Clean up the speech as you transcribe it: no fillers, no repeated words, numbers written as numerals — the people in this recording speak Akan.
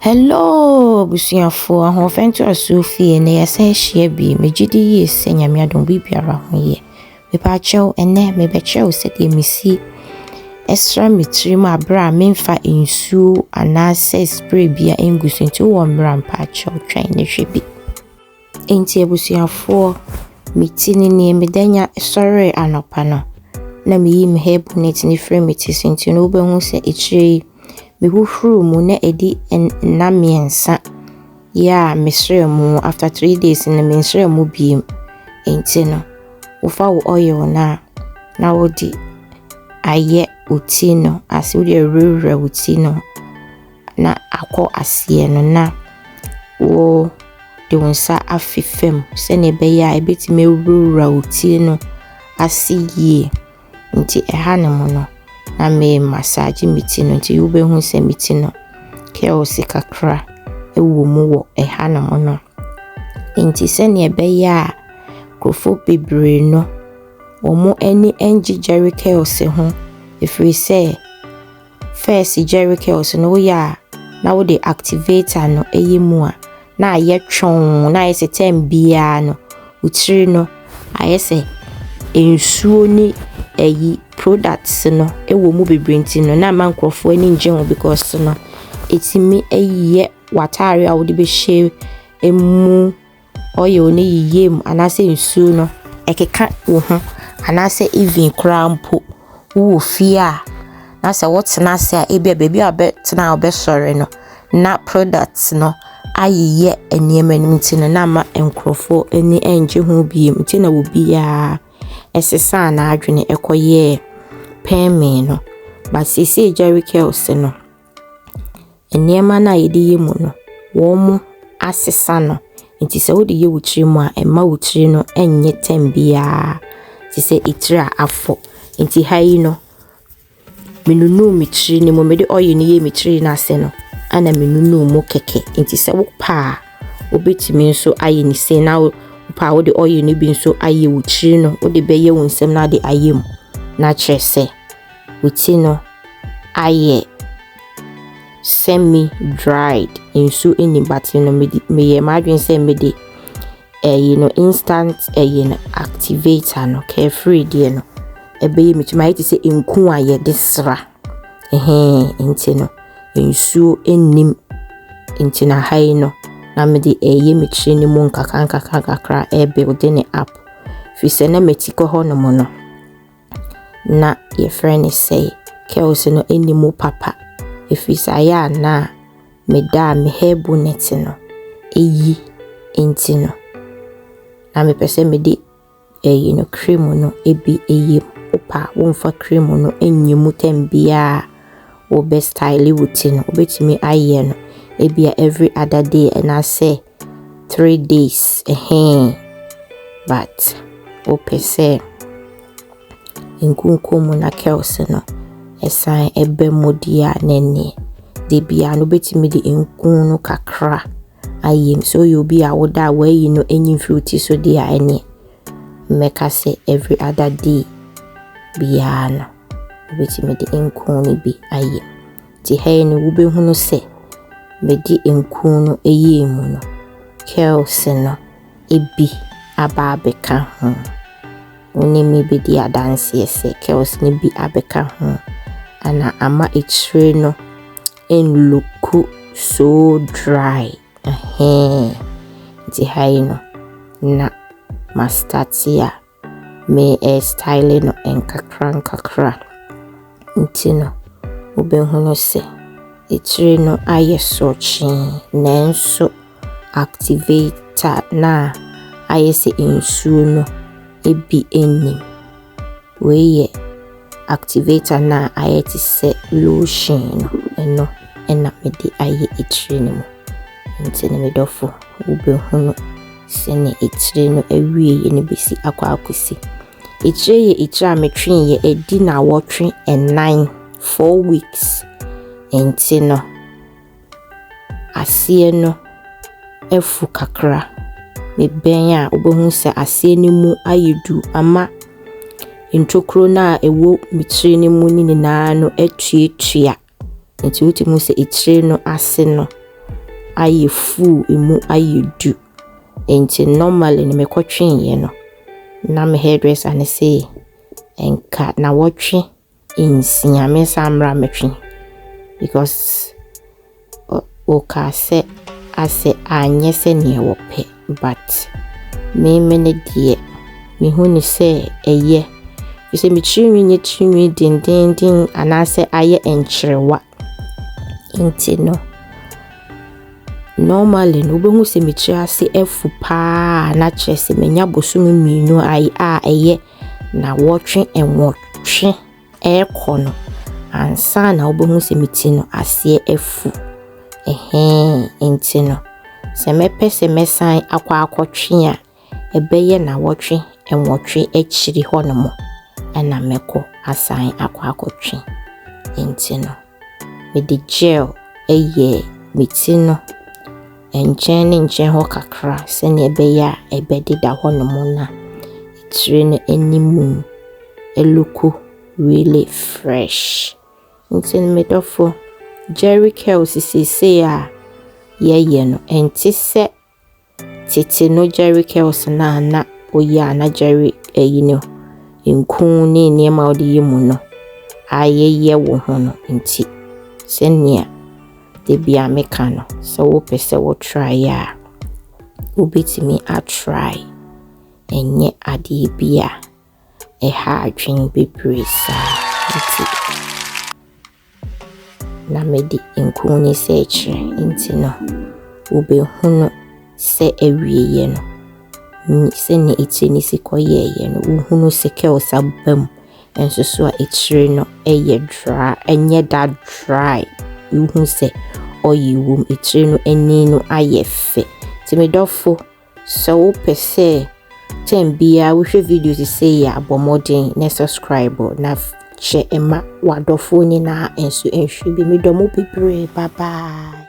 Hello, busuafo Ahonfe Ntoaso fie na yɛsan hyia bi megidi yi se nyame adom bibiara ho ye. Mepa kyɛw ene mebekyɛw se de misi extra mitrim abra memfa nsuo anase spray bia engusu nti wo mmra mpa kyɛw twan ne hwebi. Enti busuafo mitini ne medanya sorry anopa no na meyi me hair bonnet ni frame it senti no be hu se ekyire me huhuru mu na edi na miensa ya mesre mu after 3 days na mesre mu biem enti no ufa wo oil na wodi aye utino asi wodi rura utino na akọ asie no na wo de wonsa afifem se ne be ya ebetime rura utino asiye nti eha ne mu no na me massage mitino nti ube hu se mitino ke o sikakra ewo mu wo eha na mo no nti se ne be ya krofo bebre no omo eni enji JHERI ke o se ho efri se first JHERI ke o se no ya na wo de activator no eyimu a na aye twon na ayese tembia no utiri no ayese ensuo ni eyi products no ewo mu bebrenti no na mankrofo ani nje ho because no etimi eyiye watare a wo de be hye emu oil ni yiyem anase nsuo no ekeka wo ho anase even krampo wo fia na se wotena se a ebia baby abetena obesore no na products no ayiye eniema nti no na ma enkrofo ani enje ho biem nti na wo bia esesa na adwene ekoye PERM no but sisi JHERI ke no eniema na yedi yemu no wo mu asesa no nti se wodi ye wuchiri mu a emma wuchiri no enye tembia ti se itira afo nti hayi no menunu mitiri ni mo mede oil ni ye mitiri na ase no ana menunu mo keke nti se wo pa obetimi nso aye ni se na pa wo de oil ni bi nso aye wuchiri no wo de beye wonsem na de ayem na kyerese wuti no aye semi dried nso eni battle no me madwen se me de instant activator no Carefree de no ebeye mituma iti se enku aye desra enti no nso enim enti na hai no na me de mitri ni mu nkaka build ne app fi se na metiko ho no mo no na ye friend say kelse no enimu papa efisa ya na me da me hair bonnet no eyi enti no na me pese me de no cream no ebi eyi opa wonfa cream no enyemu tembia wo be style wuti no obetimi aye no ebia every other day and I say 3 days but opese nkunkumu na kelse no esan ebe modia nene de bia no betimi de nkun no kakra ayem so you be awoda we no enyi fruity so dia ene meka say every other day bia no betimi de nkun ni bi ayem ti he no wo be hunu se medi nkun no eyemu no kelse no ebi aba abeka ho oni me be di adanse ese kelse ni bi abeka ho ana ama ekyire no en look so dry di hai no na mastatia me style no enkakra ntino obenhuno se ekyire no aye sochi nenso activator na aye se nsuo no ebi enim weye activator na aye ti se lotion no ena me de aye ekyire no ntine me dofo obenhuno se ne ekyire no awie ne besi akwa akosi ekyire ye ekyire a metwen ye edi na wotwen 4 weeks ntino asie no efu kakra me benya obohu se asie ni mu ayedu ama ntokro na ewo mitire ni mu ni na no etuetua nti utimu se ekyire no ase no aye fu emu aye du enti normally ne mekotwen ye no na me hairdresser ne say enka na wotwe insia me samra metwen because o ka se ase anye se ne wope but me ne die me hu ni se eye you say me chinwi nye chinwi din anase aye enchrewa inti no normally no be hu se me chi ase efu pa na chese menya bosumi minu aye eye na wotwe enwotwe ekono ansa na obohu se meti no ase efu inti no se mepe se mesan akotwe a ebeye na wotwe enwotwe echiri honomo na meko asan akotwe inti no me di gel eye meti no enchen ho kakra se ne ebeye a ebedida honomo na itire animu eluku really fresh inti me dofo JHERI say a ye no enti se tete no JHERI na oya na JHERI no nkun ne niema odi yemu no ayeye wo ho no nti se nia de bia meka no so wo pese wo try ya obetimi a try enye ade bia ha adwen bebresa nti na medi nkun ni se ekire nti no obehunu se ewieye no ni se ne iti ni sikoyeye no uhunu se ke osabam enso so a ekire no eye dry enye da dry uhunu se oyiwum ekire no eni no ayefe ti me dofo so pese tembia we hwe videos say ya abomodin na subscribe na che ema wadofo ni na enso enhwe bi me domo pipre bye bye.